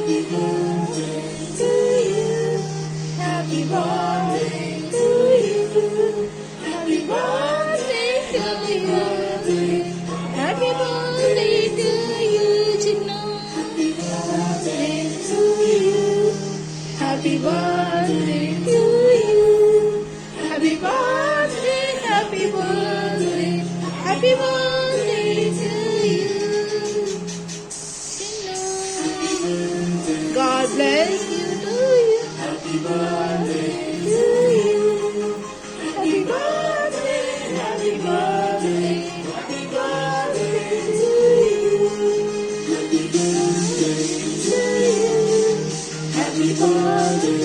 Happy birthday to you. Happy birthday to you. Happy birthday to you, Chinna. Happy birthday to you. Happy birthday to you. Happy birthday, happy birthday, happy birthday to you. Chinna. God bless you to you. Happy birthday to you. Happy birthday, happy birthday, happy birthday to you. Happy birthday to you. Happy birthday.